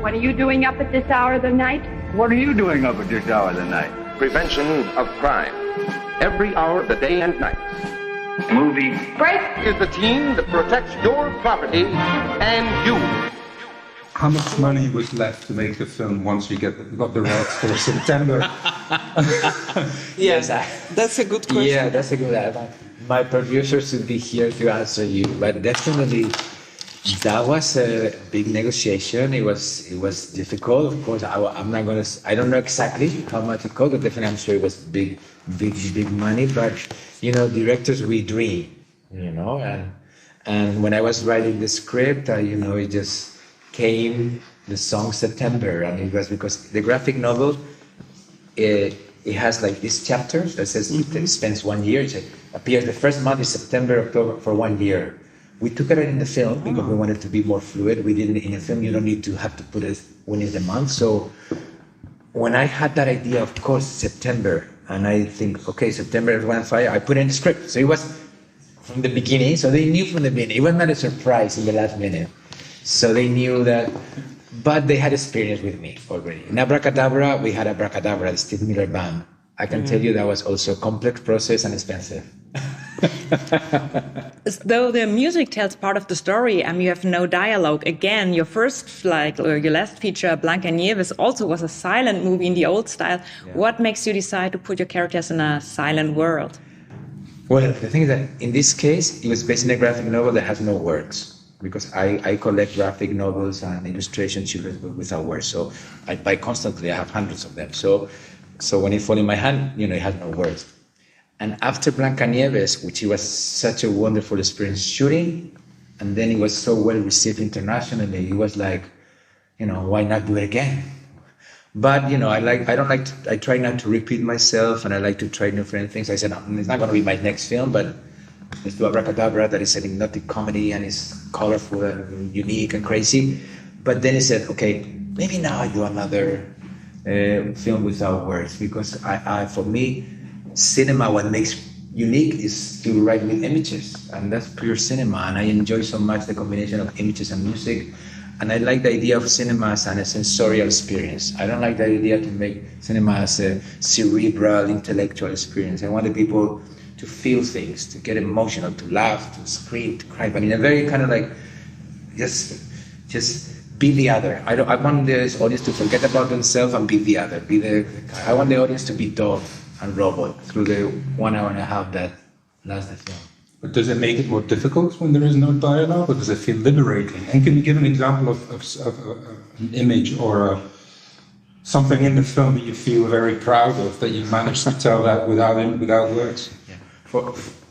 What are you doing up at this hour of the night? What are you doing up at this hour of the night? Prevention of crime. Every hour of the day and night. Moviebreak Is the team that protects your property and you. How much money was left to make the film once you got the rights for September? Yes, that's a good question. Yeah, that's a good answer. My producer should be here to answer you, but definitely that was a big negotiation. It was difficult, of course. I don't know exactly how much it cost, but definitely I'm sure it was big money. But directors, we dream, and when I was writing the script, it just came the song September, and it was because the graphic novel it has like these chapters that says it spends 1 year. It appears the first month is September, October for 1 year. We took it in the film because we wanted to be more fluid. We didn't in a film. You don't need to have to put it when it's the month. So when I had that idea, of course, September, and I think, okay, September is one fire. I put it in the script. So it was from the beginning. So they knew from the beginning. It was not a surprise in the last minute. So they knew that, but they had experience with me already. In Abracadabra, we had Abracadabra, the Steve Miller Band. I can tell you that was also a complex process and expensive. Though the music tells part of the story and you have no dialogue, again, your last feature, Blancanieves, also was a silent movie in the old style. Yeah. What makes you decide to put your characters in a silent world? Well, the thing is that in this case, it was based on a graphic novel that has no words. Because I collect graphic novels and illustrations without words. So I buy constantly. I have hundreds of them. So when it falls in my hand, it has no words. And after Blancanieves, which it was such a wonderful experience shooting, and then it was so well received internationally, it was like, why not do it again? But I try not to repeat myself, and I like to try different things. I said it's not going to be my next film, but let's do Abracadabra, that is an hypnotic comedy and it's colorful and unique and crazy. But then he said, okay, maybe now I do another film without words, because for me, cinema, what makes unique is to write with images, and that's pure cinema. And I enjoy so much the combination of images and music. And I like the idea of cinema as a sensorial experience. I don't like the idea to make cinema as a cerebral, intellectual experience. I want the people to feel things, to get emotional, to laugh, to scream, to cry, but in a very kind of like, just be the other. I want the audience to forget about themselves and be the other. I want the audience to be dog and robot through the 1 hour and a half that lasts the film. But does it make it more difficult when there is no dialogue, or does it feel liberating? And can you give an example of an image or something in the film that you feel very proud of, that you managed to tell that without words?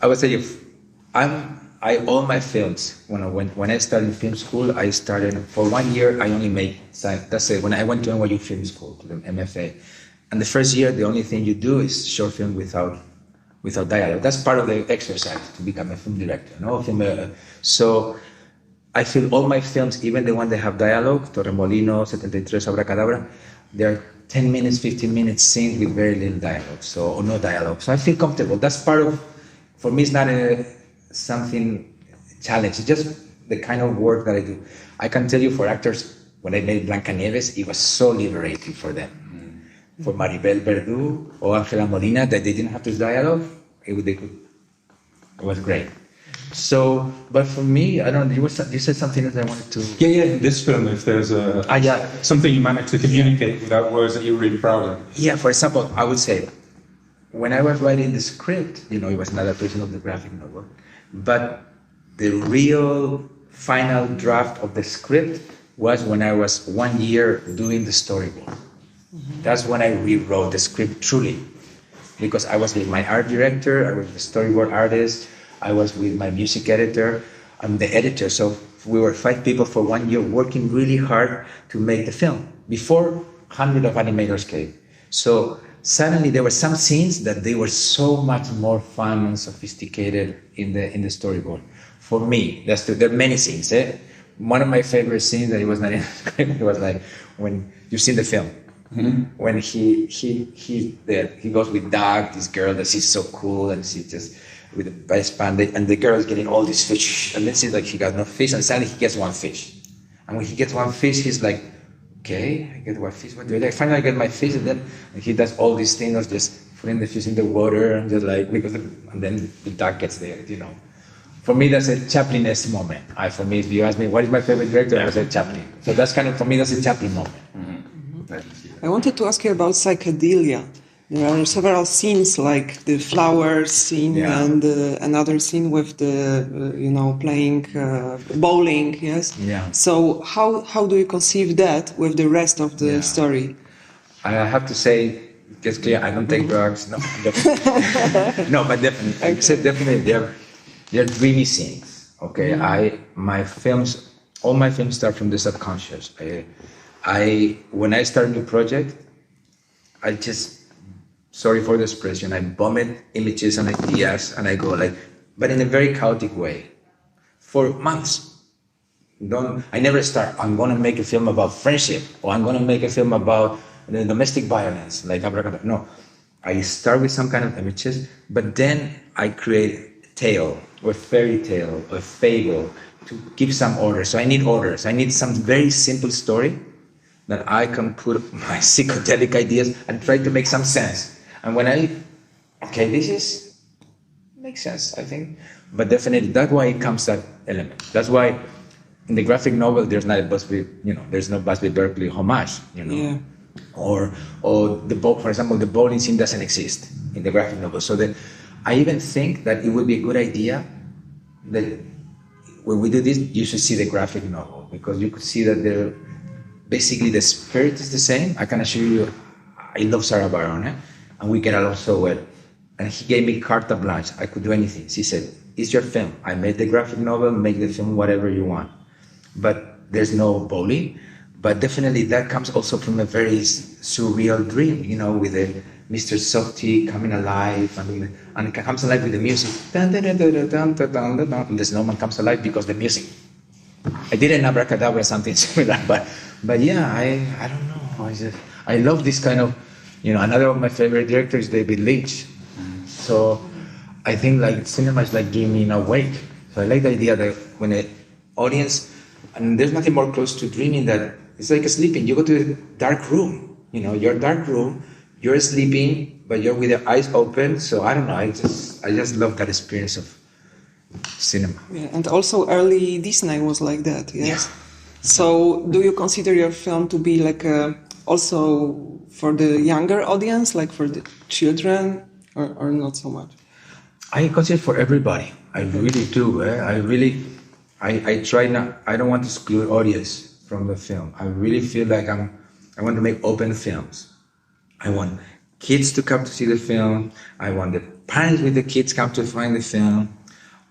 I would say all my films, when I started film school, I started for 1 year. I only made that's it. When I went to NYU Film School, to the MFA, and the first year, the only thing you do is short film without dialogue. That's part of the exercise to become a film director. So I feel all my films, even the ones that have dialogue, Torremolinos, 73, Abracadabra, they're 10 minutes, 15 minutes scenes with very little dialogue, or no dialogue. So I feel comfortable. That's part of, for me, it's not something challenge. It's just the kind of work that I do. I can tell you for actors, when I made Blancanieves, it was so liberating for them. For Maribel Verdú or Ángela Molina, that they didn't have this dialogue, it was great. So, but for me, I don't know, you said something that I wanted to... Yeah, in this film, if there's something you managed to communicate without words that you're really proud of. Yeah, for example, I would say, when I was writing the script, it was an adaptation of the graphic novel, but the real final draft of the script was when I was 1 year doing the storyboard. That's when I rewrote the script truly, because I was with my art director, I was the storyboard artist, I was with my music editor, I'm the editor. So we were 5 people for 1 year working really hard to make the film before hundreds of animators came. So suddenly there were some scenes that they were so much more fun and sophisticated in the storyboard. For me, there are many scenes. One of my favorite scenes that it was not in the script, it was like when you've seen the film. Mm-hmm. When he goes with Doug, this girl that she's so cool, and she's just with the best band, and the girl is getting all these fish, and then she's like, he got no fish, and suddenly he gets one fish, and when he gets one fish, he's like, okay, I get what fish, what do I like? Finally I get my fish, and then he does all these things of just putting the fish in the water and just like, and then the duck gets there, you know. For me, that's a Chaplin-esque moment. For me, if you ask me, what is my favorite director, I would say Chaplin. So that's kind of, for me, that's a Chaplin moment. I wanted to ask you about psychedelia. There are several scenes, like the flowers scene and another scene with the, playing bowling, yes? Yeah. So how do you conceive that with the rest of the story? I have to say, it's clear, I don't take drugs. No, definitely. No, but definitely. I said definitely they're dreamy scenes, okay? All my films start from the subconscious. When I start a new project, I just, sorry for the expression, I vomit images and ideas, and I go like, but in a very chaotic way, for months. I never start, I'm gonna make a film about friendship, or I'm gonna make a film about the domestic violence, like abracadabra. No, I start with some kind of images, but then I create a tale, or a fairy tale, or a fable, to give some order. So I need orders. I need some very simple story that I can put my psychedelic ideas and try to make some sense. And when this makes sense, I think. But definitely, that's why it comes that element. That's why in the graphic novel, there's not a Busby, there's no Busby Berkeley homage, Yeah. Or for example, the bowling scene doesn't exist in the graphic novel. So that I even think that it would be a good idea that when we do this, you should see the graphic novel, because you could see that basically the spirit is the same. I can assure you, I love Sara Varon, and we get along so well. And he gave me carte blanche. I could do anything. She said, it's your film. I made the graphic novel, make the film whatever you want. But there's no bowling. But definitely that comes also from a very surreal dream, with the Mr. Softy coming alive, and it comes alive with the music. And the snowman comes alive because the music. I did an abracadabra or something similar, but yeah, I don't know. I love this kind of, another of my favorite directors is David Lynch. So I think like cinema is like giving me awake. So I like the idea that when an audience, and there's nothing more close to dreaming that it's like sleeping. You go to a dark room, your dark room, you're sleeping, but you're with your eyes open. So I don't know, I just love that experience of cinema. Yeah, and also early Disney was like that, yes? Yeah. So do you consider your film to be like also for the younger audience, like for the children, or not so much? I consider for everybody. I really do. I try not, I don't want to exclude audience from the film. I really feel like I want to make open films. I want kids to come to see the film. I want the parents with the kids come to find the film.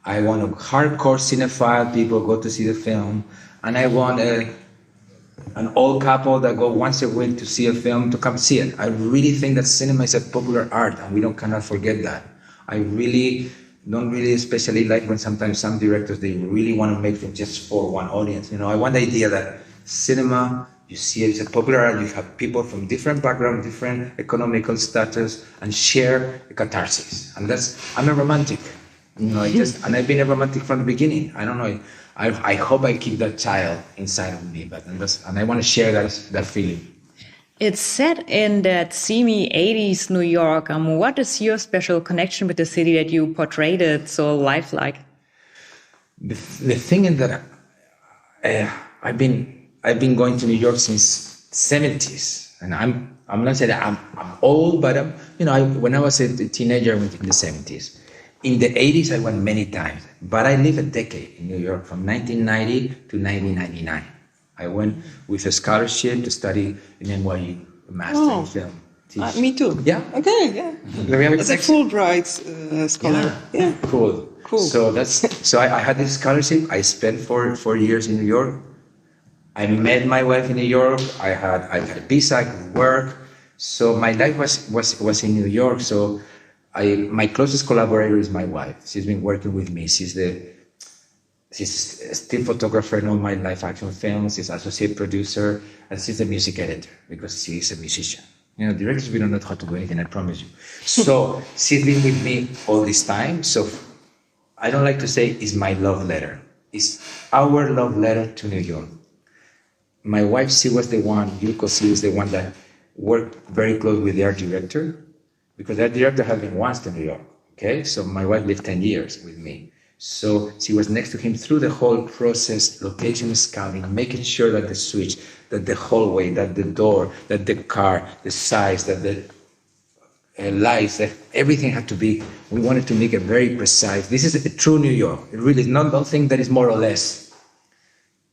I want a hardcore cinephile people go to see the film. And I want an old couple that go once a week to see a film to come see it. I really think that cinema is a popular art, and we cannot forget that. I really don't especially like when sometimes some directors, they really want to make them just for one audience. I want the idea that cinema, you see it as a popular art, you have people from different backgrounds, different economical status, and share a catharsis. And I'm a romantic. And I've been a romantic from the beginning. I don't know. I hope I keep that child inside of me, and I want to share that feeling. It's set in that seamy 80s New York. What is your special connection with the city that you portrayed it so lifelike? The thing is that I've been going to New York since 70s, and I'm not saying that I'm old, but when I was a teenager, I went in the 70s. In the 80s, I went many times, but I lived a decade in New York from 1990 to 1999. I went with a scholarship to study in NYU, a master in film. Me too. Yeah. Okay. Yeah. As a Fulbright scholar. Yeah. Cool. So I had this scholarship. I spent 4 years in New York. I met my wife in New York. I had a visa, I could work. So my life was in New York. So my closest collaborator is my wife. She's been working with me. She's a still photographer in all my live action films. She's associate producer, and she's a music editor because she's a musician. Directors, we don't know how to do anything, I promise you. So she's been with me all this time. So I don't like to say it's my love letter. It's our love letter to New York. my wife, she was the one that worked very close with the art director, because the art director had been once to New York. Okay, so my wife lived 10 years with me. So she was next to him through the whole process, location scouting, making sure that the switch, that the hallway, that the door, that the car, the size, that the lights, that everything had to be, we wanted to make it very precise. This is a true New York. It really is not something that is more or less.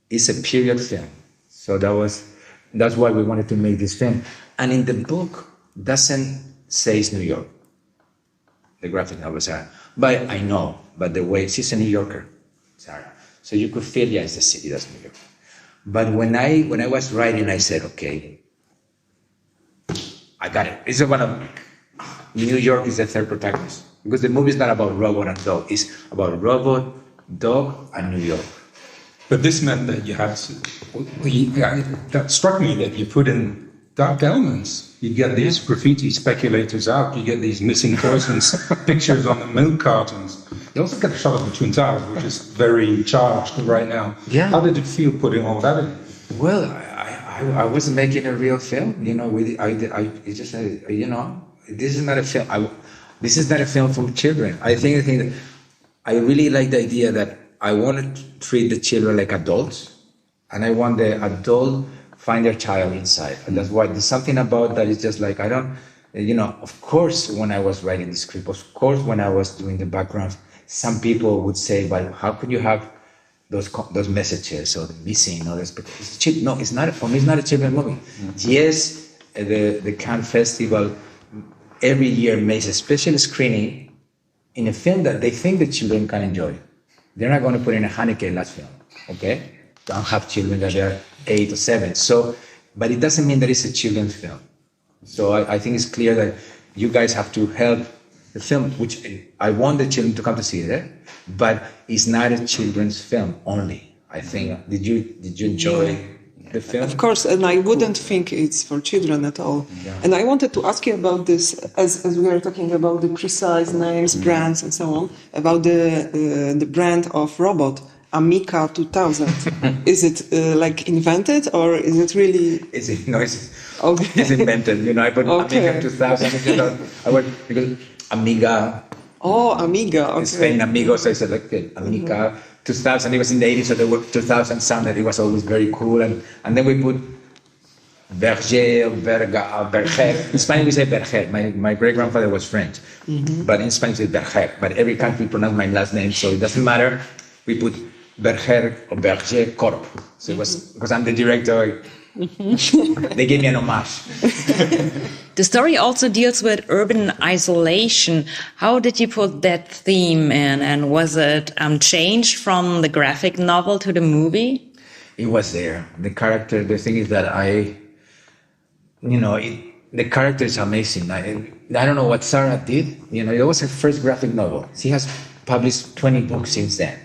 It's a period film. So that's why we wanted to make this film. And in the book, doesn't say it's New York. The graphic novel, Sarah. But I know, but the way, she's a New Yorker, Sarah. So you could feel, yeah, it's the city, that's New York. But when I was writing, I said, okay, I got it. It's one of, New York is the third protagonist. Because the movie is not about robot and dog, it's about robot, dog, and New York. But this meant that you had, that struck me that you put in dark elements. You get these graffiti speculators out, you get these missing persons pictures on the milk cartons. You also get a shot of the Twin Towers, which is very charged right now. Yeah. How did it feel putting all that in? Well, I wasn't making a real film, you know. It's just, you know, this is not a film. This is not a film for children. I think that I really like the idea that I want to treat the children like adults, and I want the adult find their child inside. And that's why there's something about that is just like, I don't, you know, of course, when I was writing the script, of course, when I was doing the background, some people would say, but how could you have those messages or the missing or this? No, it's not, for me, it's not a children's movie. Mm-hmm. Yes, the Cannes Festival every year makes a special screening in a film that they think the children can enjoy. They're not going to put in a Haneke last film, okay? Don't have children that are 8 or 7. So, but it doesn't mean that it's a children's film. So I think it's clear that you guys have to help the film, which I want the children to come to see it, but it's not a children's film only. I think. Did you enjoy the film? Of course, and I wouldn't think it's for children at all. Yeah. And I wanted to ask you about this, as we are talking about the precise names, brands, and so on, about the brand of robot. Amiga 2000. Is it like invented or is it really? It's invented. You know, I put Amiga 2000 because Amiga. Oh, Amiga. Okay. Spain Amigos. I said like Amiga 2000. It was in the 80s, so the word 2000 sounded. It was always very cool, and then we put Berger. In Spanish we say Berger. My great grandfather was French, but in Spanish it's Berger. But every country pronounce my last name, so it doesn't matter. We put Berger or Berger Corp. So it was, because I'm the director, they gave me an homage. The story also deals with urban isolation. How did you put that theme in, and was it changed from the graphic novel to the movie? It was there. The character, the thing is that the character is amazing. I don't know what Sara did. You know, it was her first graphic novel. She has published 20 books since then.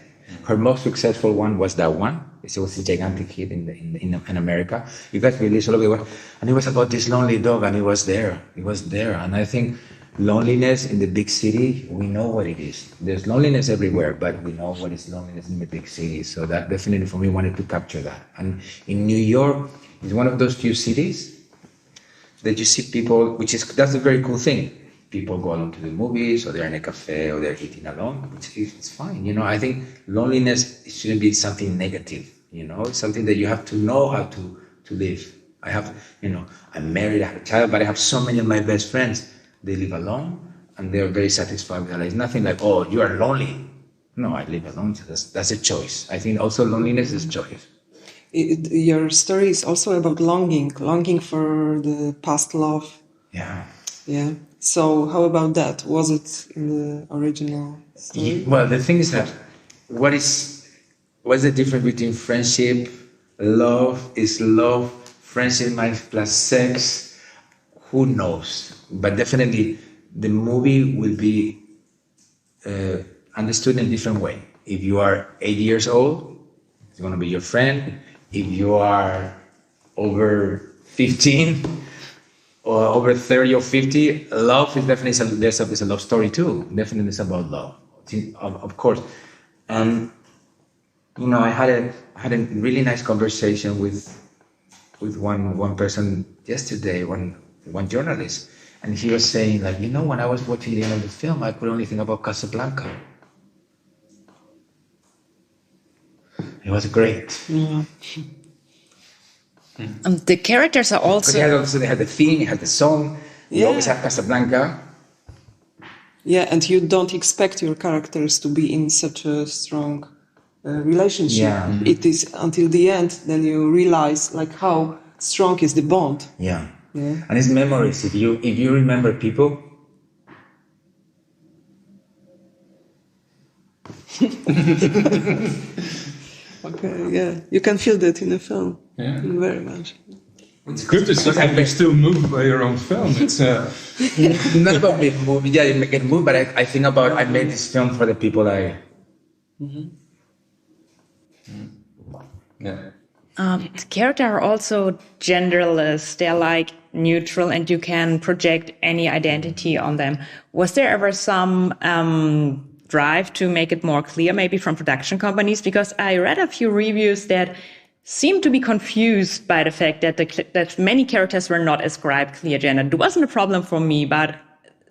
Her most successful one was that one. It was a gigantic hit in America. You guys released all of it, and it was about this lonely dog, and it was there. It was there, and I think loneliness in the big city, we know what it is. There's loneliness everywhere, but we know what is loneliness in the big city. So that definitely, for me, wanted to capture that. And in New York, it's one of those few cities that you see people, that's a very cool thing. People go alone to the movies, or they're in a cafe, or they're eating alone, which is fine. You know, I think loneliness shouldn't be something negative. You know, it's something that you have to know how to live. I'm married, I have a child, but I have so many of my best friends. They live alone, and they're very satisfied with their life. It's nothing like, oh, you are lonely. No, I live alone. So that's a choice. I think also loneliness is choice. Your story is also about longing for the past love. Yeah. Yeah. So how about that? Was it in the original story? Well, the thing is that what's the difference between friendship, love? Is love friendship plus sex? Who knows? But definitely the movie will be understood in a different way. If you are 8 years old, it's going to be your friend. If you are over 15 or over 30 or 50, love is definitely there's a love story too. Definitely it's about love, of course. And I had a really nice conversation with with one person yesterday, one journalist, and he was saying, like, when I was watching the end of the film, I could only think about Casablanca. It was great. Yeah. The characters are also... They had the theme, they had the song. You always have Casablanca. Yeah, and you don't expect your characters to be in such a strong relationship. Yeah. It is until the end, then you realize like how strong is the bond. Yeah. Yeah. And it's memories. If you remember people. Okay, yeah, you can feel that in a film. Yeah. Very much. It's good to see that you're still moved by your own film. It's Not about me movie. Yeah, I get moved, but I think about I made this film for the people I. yeah. The characters are also genderless. They're like neutral, and you can project any identity on them. Was there ever some drive to make it more clear, maybe from production companies? Because I read a few reviews that seemed to be confused by the fact that that many characters were not ascribed clear gender. It wasn't a problem for me, but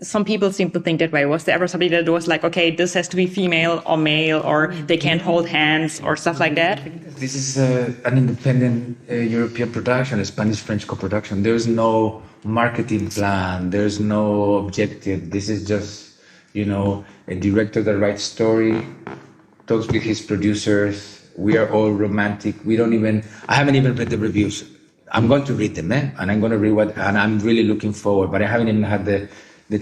some people seem to think that way. Was there ever somebody that was like, okay, this has to be female or male, or they can't hold hands, or stuff like that? This is an independent European production, a Spanish-French co-production. There's no marketing plan. There's no objective. This is just, a director that writes story, talks with his producers. We are all romantic. I haven't even read the reviews. I'm going to read them, and I'm going to read and I'm really looking forward, but I haven't even had the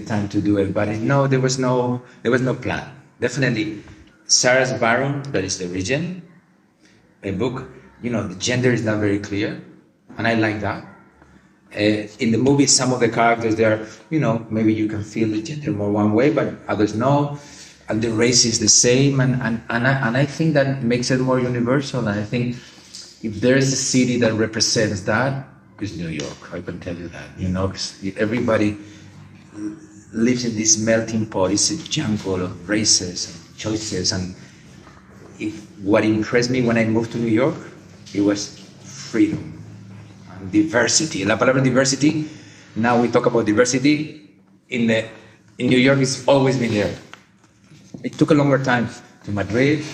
time to do it. But no, there was no plan. Definitely, Sara Varon, that is the regent, a book, the gender is not very clear, and I like that. In the movie, some of the characters there, maybe you can feel the gender more one way, but others no. And the race is the same, and I think that makes it more universal. And I think if there is a city that represents that, it's New York. I can tell you that. 'Cause everybody lives in this melting pot. It's a jungle of races and choices. And what impressed me when I moved to New York, it was freedom and diversity. La palabra diversity. Now we talk about diversity in New York. It's always been there. It took a longer time to Madrid,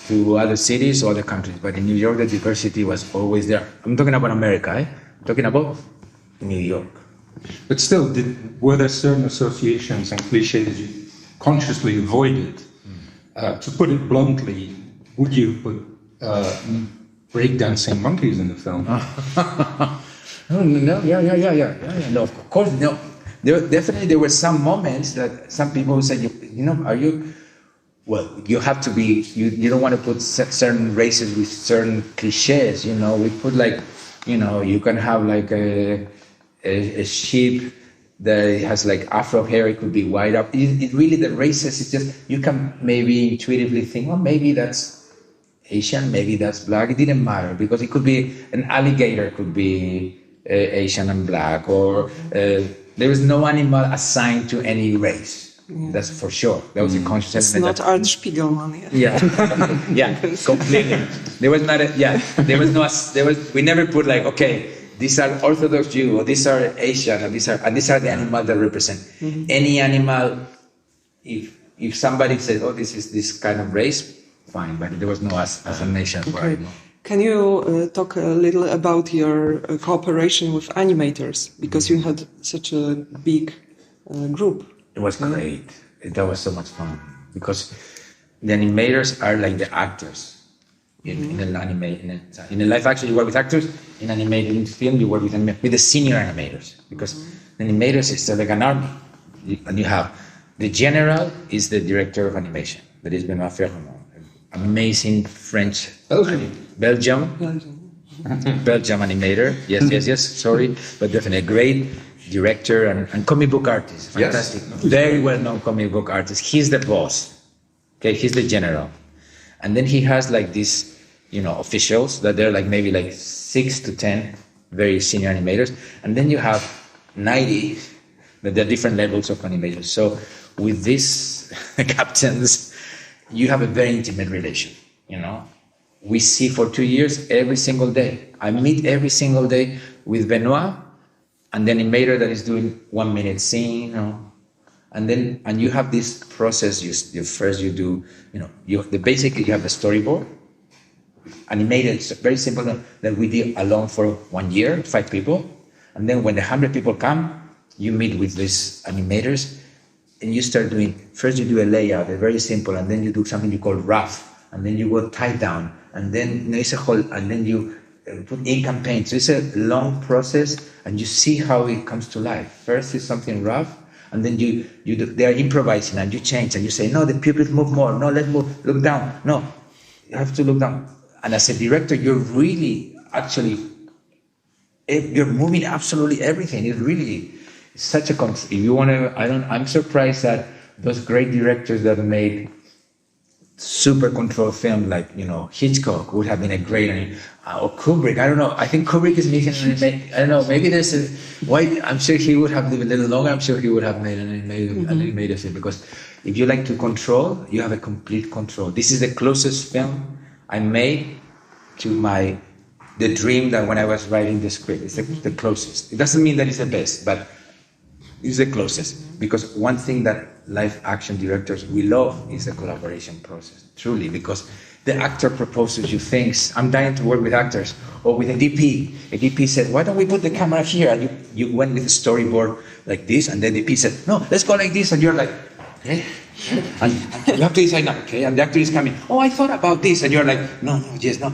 to other cities, or other countries, but in New York, the diversity was always there. I'm talking about America, I'm talking about New York. But still, were there certain associations and cliches you consciously avoided? To put it bluntly, would you put breakdancing monkeys in the film? No, yeah. No, of course, no. There were some moments that some people said, are you... Well, you have to be, you don't want to put certain races with certain cliches, we put like, you can have like a sheep that has like afro hair, it could be white up. It really, the races, it's just, you can maybe intuitively think, well, maybe that's Asian, maybe that's black. It didn't matter, because it could be, an alligator could be Asian and black, or there was no animal assigned to any race. Yeah. That's for sure. That was a conscious element. It's not Art Spiegelman. Yeah, yeah, completely. There was not we never put like, okay, these are Orthodox Jew, or these are Asian, or these are the animals that represent. Mm-hmm. Any animal, if somebody says, oh, this is this kind of race, fine, but there was no as a nation for okay. Can you talk a little about your cooperation with animators? Because you had such a big group. It was great. That was so much fun, because the animators are like the actors in the anime. In the live action, you work with actors. In animated film, you work with the senior animators, because the animators is like an army, and you have the general is the director of animation, that is Benoît Ferrand, amazing French Belgium animator. Yes. Sorry, but definitely a great director and comic book artist. Fantastic. Yes. Very well-known comic book artist. He's the boss. Okay, he's the general. And then he has like these, officials that they're like maybe like 6 to 10 very senior animators. And then you have 90 that they're different levels of animators. So with these captains, you have a very intimate relation, We see for 2 years every single day. I meet every single day with Benoit, and the animator that is doing 1 minute scene, you know, and you have this process. You do, you know, basically you have the storyboard, animated, it's very simple. That we did alone for 1 year, 5 people, and then when the 100 people come, you meet with these animators, and you start doing. First, you do a layout, very simple, and then you do something you call rough, and then you go tie down, and then there's a whole, and then you put ink and paint. So it's a long process, and you see how it comes to life. First is something rough, and then they are improvising, and you change, and you say, no, the pupils move more. No, let's move. Look down. No, you have to look down. And as a director, you're really actually you're moving absolutely everything. It's really such a. If you want to, I'm surprised that those great directors that made super controlled film, like, you know, Hitchcock would have been a great, or Kubrick. I don't know. I think Kubrick is making I don't know. Maybe there's a why. I'm sure he would have lived a little longer. I'm sure he would have made an animated film, because if you like to control, you have a complete control. This is the closest film I made to the dream that when I was writing the script. It's the closest. It doesn't mean that it's the best, but it's the closest. Because one thing that live action directors we love is the collaboration process, truly, because the actor proposes you things. I'm dying to work with actors, or with a DP. A DP said, why don't we put the camera here? And you went with a storyboard like this, and the DP said, no, let's go like this. And you're like, okay. And you have to decide now, okay? And the actor is coming, oh, I thought about this. And you're like, no, yes, no.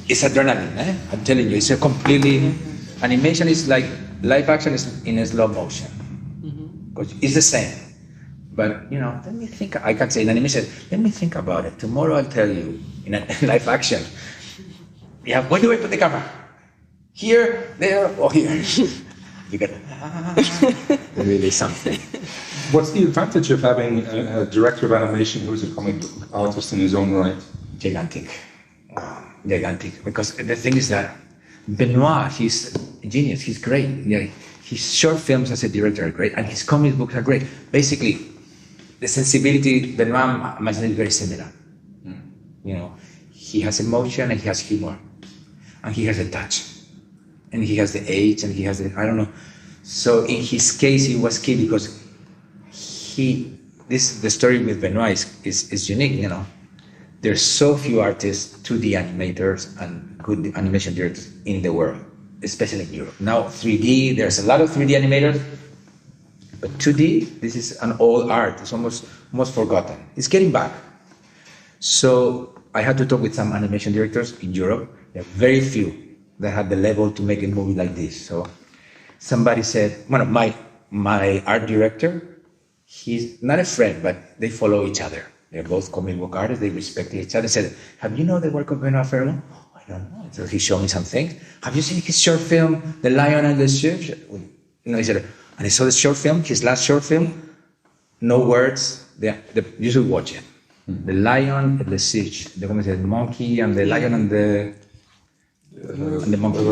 It's adrenaline, eh? I'm telling you, it's a completely, animation is like, live action is in a slow motion. Because it's the same. But, you know, let me think, I can say in animation, let me think about it. Tomorrow I'll tell you, in a live action. Yeah, where do I put the camera? Here, there, or here? You got really something. What's the advantage of having a director of animation who's a comic book artist in his own right? Gigantic. Gigantic. Because the thing is that Benoit, he's a genius, he's great. Yeah, his short films as a director are great, and his comic books are great. Basically, the sensibility, Benoit imagine is very similar. You know, he has emotion and he has humor, and he has a touch, and he has the age, and he has the, I don't know. So in his case, it was key because the story with Benoit is unique, you know. There's so few artists, 2D animators and good animation directors in the world, especially in Europe. Now 3D, there's a lot of 3D animators, but 2D, this is an old art. It's almost forgotten. It's getting back. So I had to talk with some animation directors in Europe. There are very few that had the level to make a movie like this. So somebody said, well, my art director, he's not a friend, but they follow each other. They're both comic book artists. They respect each other. Said, have you know the work of Benoit Ferrand? Oh, I don't know. So he showed me some things. Have you seen his short film, The Lion and the Sheep? You know, he said, and I saw the short film, his last short film, no words. You should watch it. The Lion and the Siege. The monkey and the lion and the monkey.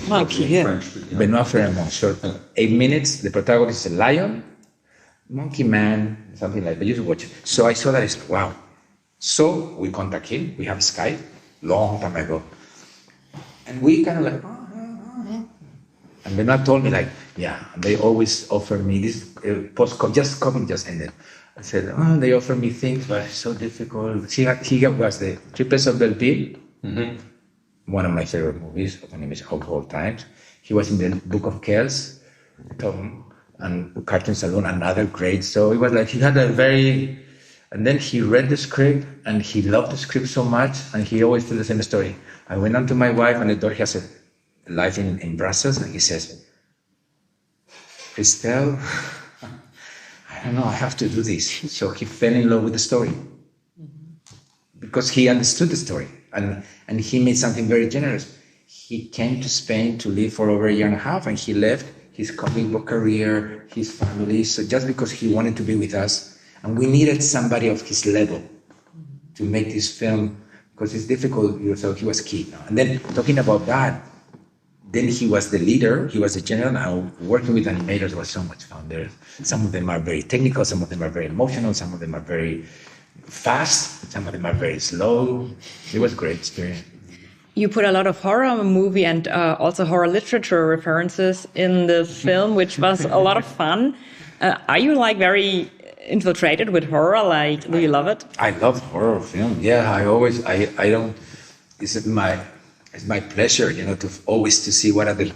Monkey, yeah. Benoit Ferrand, short. 8 minutes. The protagonist is a lion. Monkey Man, something like that. You should watch it. So I saw that. I said, wow. So we contact him. We have Skype, long time ago. And we kind of like, and Benoit told me like, yeah, they always offer me this COVID just ended. I said, oh, they offer me things, but it's so difficult. He was the Triplets of Belleville, one of my favorite movies of animation of all times. He was in the Book of Kells, Tom, and Cartoon Saloon, another great. So it was like he had a very, and then he read the script and he loved the script so much, and he always told the same story. I went on to my wife, and the daughter has a life in Brussels, and he says, Christelle, I don't know, I have to do this. So he fell in love with the story because he understood the story, and he made something very generous. He came to Spain to live for over 1.5 years, and he left his comic book career, his family, so just because he wanted to be with us. And we needed somebody of his level to make this film, because it's difficult, so he was key. And then talking about that, then he was the leader, he was the general, and working with animators was so much fun. Some of them are very technical, some of them are very emotional, some of them are very fast, some of them are very slow. It was a great experience. You put a lot of horror movie and also horror literature references in the film, which was a lot of fun. Are you like very infiltrated with horror? Like, do you love it? I love horror film. Yeah, I don't. It's my pleasure, to always to see what are the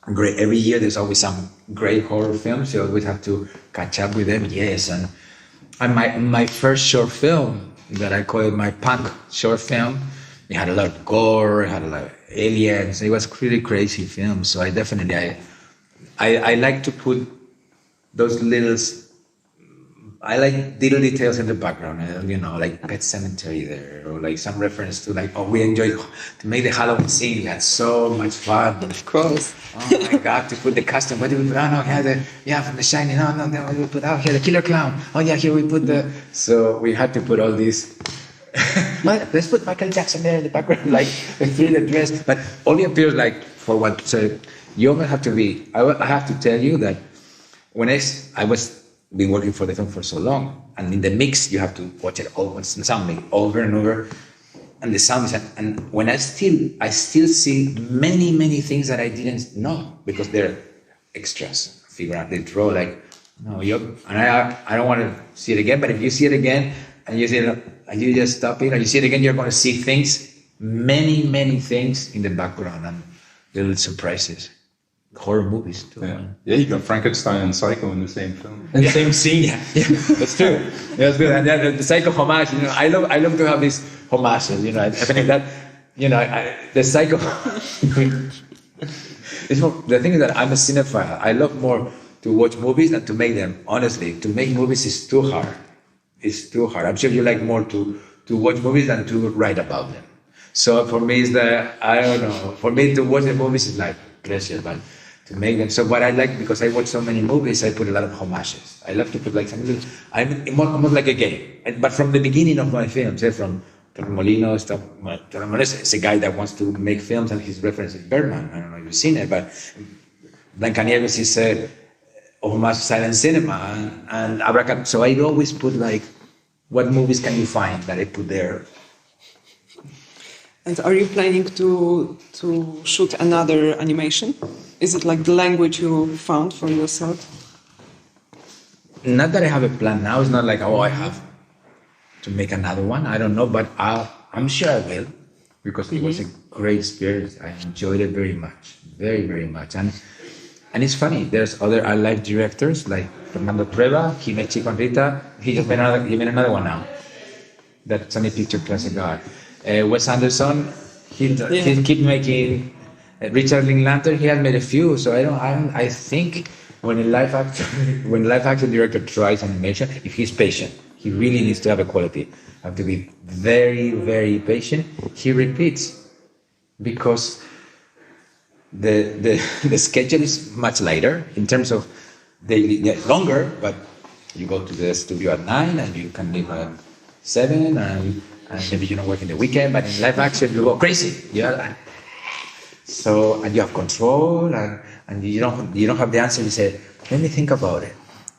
great. Every year there's always some great horror films. You always have to catch up with them. Yes, and my first short film that I call it my punk short film. It had a lot of gore, it had a lot of aliens. It was really crazy film. So I definitely, I like to put those I like little details in the background, like Pet Cemetery there, or like some reference to we enjoyed to make the Halloween scene. We had so much fun. Of course. Oh my God, to put the costume. What did we put? Oh no, from The Shining. No, what did we put out here? The Killer Clown. Oh yeah, here we put so we had to put all these. Let's put Michael Jackson there in the background, like the thriller dress, but only appears for what. So you always have to be. I have to tell you that when I was been working for the film for so long, and in the mix you have to watch it all once and sounding over and over, and the sound and when I still see many things that I didn't know because they're extras. Figure out they draw and I don't want to see it again, but if you see it again. And you see it, and you just stop it, and you see it again, you're going to see things, many things in the background, and little surprises. Horror movies too. Yeah, you got Frankenstein and Psycho in the same film, in the same scene. Yeah, that's true. Yeah, that's good. And the Psycho homage. I love to have these homages. I think that, the Psycho. The thing is that I'm a cinephile. I love more to watch movies than to make them. Honestly, to make movies is too hard. It's too hard. I'm sure you like more to watch movies than to write about them. So for me, I don't know. For me, to watch the movies is like pleasure, but to make them. So what I like, because I watch so many movies, I put a lot of homages. I love to put something. I'm almost like a game. But from the beginning of my films, from Molino stuff. Torremolinos is a guy that wants to make films, and his reference is Bergman. I don't know if you've seen it, but Blancanieves is a homage to silent cinema, and Abracadabra. So I always put what movies can you find that I put there? And are you planning to shoot another animation? Is it like the language you found for yourself? Not that I have a plan now. It's not like, I have to make another one. I don't know, but I'm sure I will, because it was a great experience. I enjoyed it very much, very, very much. And it's funny, there's other live directors like Fernando Trueba. He made Chico and Rita. He made another one now. That Sony Picture Classic Art. Wes Anderson, he keep making Richard Linklater. He has made a few. So I think when a live action director tries animation, if he's patient, he really needs to have a quality. Have to be very, very patient. He repeats, because the schedule is much lighter in terms of daily, longer, but you go to the studio at 9 and you can leave at 7, and maybe you don't work in the weekend, but in live action you go crazy. So, and you have control, and you don't have the answer. You say, let me think about it.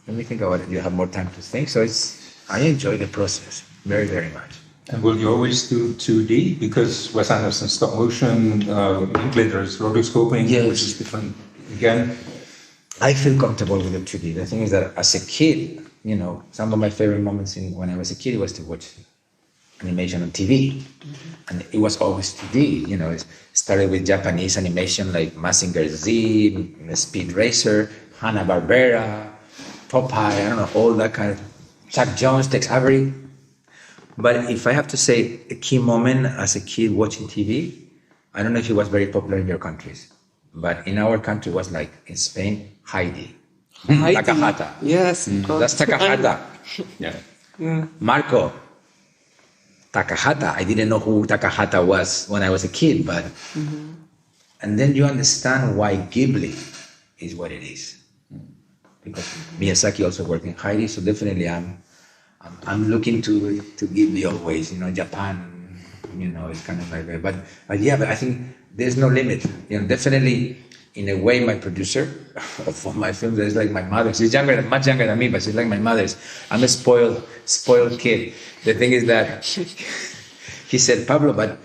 You have more time to think. So I enjoy the process very, very much. And will you always do 2D? Because Wes Anderson stop motion, Linklater is rotoscoping, which is different again. I feel comfortable with the 2D. The thing is that as a kid, some of my favorite moments when I was a kid was to watch animation on TV. And it was always 2D. It started with Japanese animation like Mazinger Z, Speed Racer, Hanna-Barbera, Popeye, I don't know, all that kind of, Chuck Jones, Tex Avery. But if I have to say a key moment as a kid watching TV, I don't know if it was very popular in your countries, but in our country it was like in Spain, Heidi. Takahata. Yes. That's Takahata. Yeah. Marco. Takahata. I didn't know who Takahata was when I was a kid, but and then you understand why Ghibli is what it is. Because Miyazaki also worked in Heidi, so definitely I'm looking to Ghibli always. Japan, it's kind of like that. But I think there's no limit. Definitely, in a way, my producer of my films is like my mother. She's much younger than me, but she's like my mother. I'm a spoiled kid. The thing is that he said, Pablo, but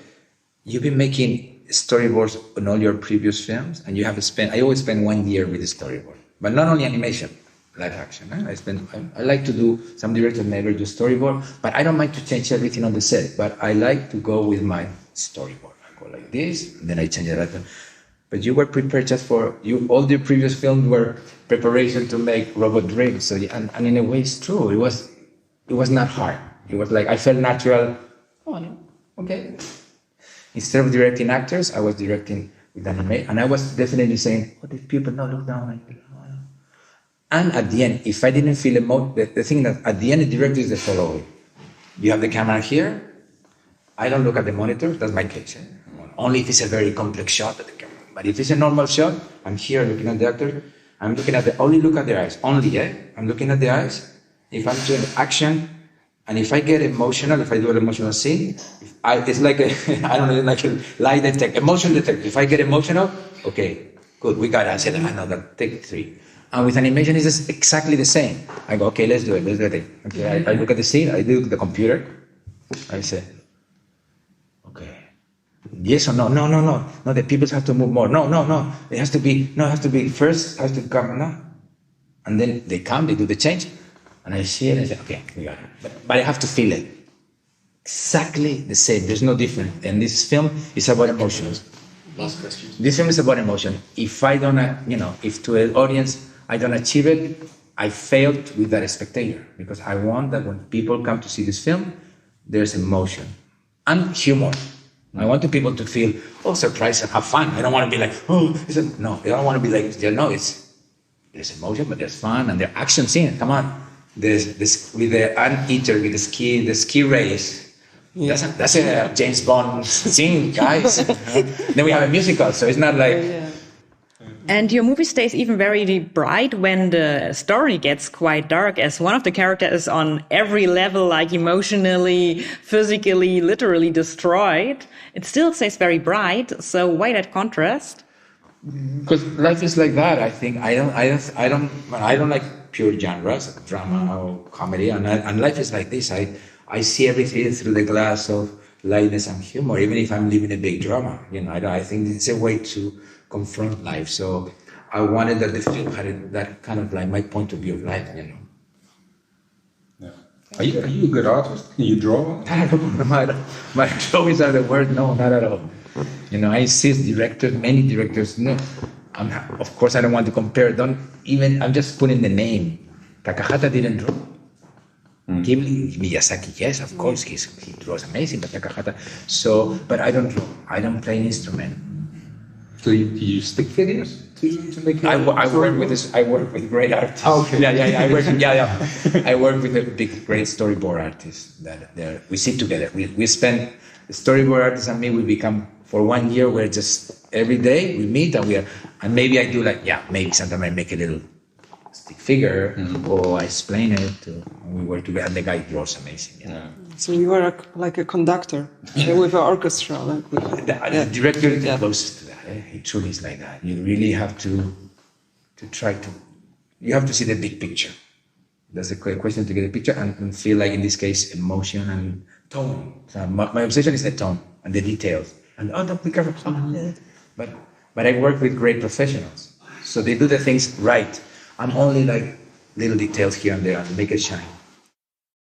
you've been making storyboards on all your previous films, and I always spend 1 year with the storyboard, but not only animation, live action. I like to do, some directors never do storyboard, but I don't mind to change everything on the set, but I like to go with my storyboard. I go like this, and then I change it. But you were prepared just for, all the previous films were preparation to make Robot Dreams. So, and in a way it's true. It was not hard. It was like, I felt natural. Oh, okay. Instead of directing actors, I was directing with animation. And I was definitely saying, what if people don't look down? And at the end, if I didn't feel the thing that at the end, the director is the following. You have the camera here. I don't look at the monitor. That's my case. Only if it's a very complex shot at the camera. But if it's a normal shot, I'm here looking at the actor. I'm looking at only look at their eyes. I'm looking at the eyes. If I'm doing action, and if I get emotional, if I do an emotional scene, it's like like a lie detector, emotion detector. If I get emotional, okay, good, we got it. I said another, take 3. And with animation, it's just exactly the same. I go, okay, let's do it. Okay, I look at the scene, I look at the computer, I say, okay, yes or no? No, the people have to move more. No, it has to be first, has to come, no. And then they come, they do the change, and I see it, and I say, okay, we got it. But I have to feel it. Exactly the same, there's no difference. And this film is about emotions. Last question. This film is about emotion. If I don't, if to an audience, I don't achieve it, I failed with that spectator, because I want that when people come to see this film, there's emotion and humor. I want the people to feel, surprised and have fun. I don't want to be like, no, I don't want to be like, there's emotion, but there's fun, and there's action scene. Come on, there's this with the anteater, with the ski race. Yeah. That's a James Bond scene, guys. Then we have a musical, so it's not like. Yeah. And your movie stays even very bright when the story gets quite dark, as one of the characters is on every level, like emotionally, physically, literally destroyed. It still stays very bright. So why that contrast? Because life is like that. I think I don't like pure genres, like drama or comedy, and life is like this. I see everything through the glass of lightness and humor, even if I'm living a big drama. I think it's a way to confront life. So I wanted that the film had that kind of like my point of view of life. Yeah. Are you a good artist? Can you draw? My drawings are the word. No, not at all. I see directors, many directors. No, of course I don't want to compare. I'm just putting the name. Takahata didn't draw. Ghibli, Miyazaki, yes, of course, he draws amazing, but Takahata. But I don't draw. I don't play an instrument. So you use stick figures to make? I work with this. I work with great artists. Oh, okay. I work with a big, great storyboard artist. We sit together. We spend the storyboard artist and me. We become for 1 year. We're just every day we meet and maybe I do maybe sometimes I make a little stick figure or I explain it. And we work together. And the guy draws amazing. Yeah. So you are like a conductor with an orchestra. The director is the closest to that. It truly is like that. You really have to try to. You have to see the big picture. That's a question to get a picture and feel like in this case emotion and tone. So my obsession is the tone and the details. And don't be careful. But I work with great professionals, so they do the things right. I'm only like little details here and there and make it shine.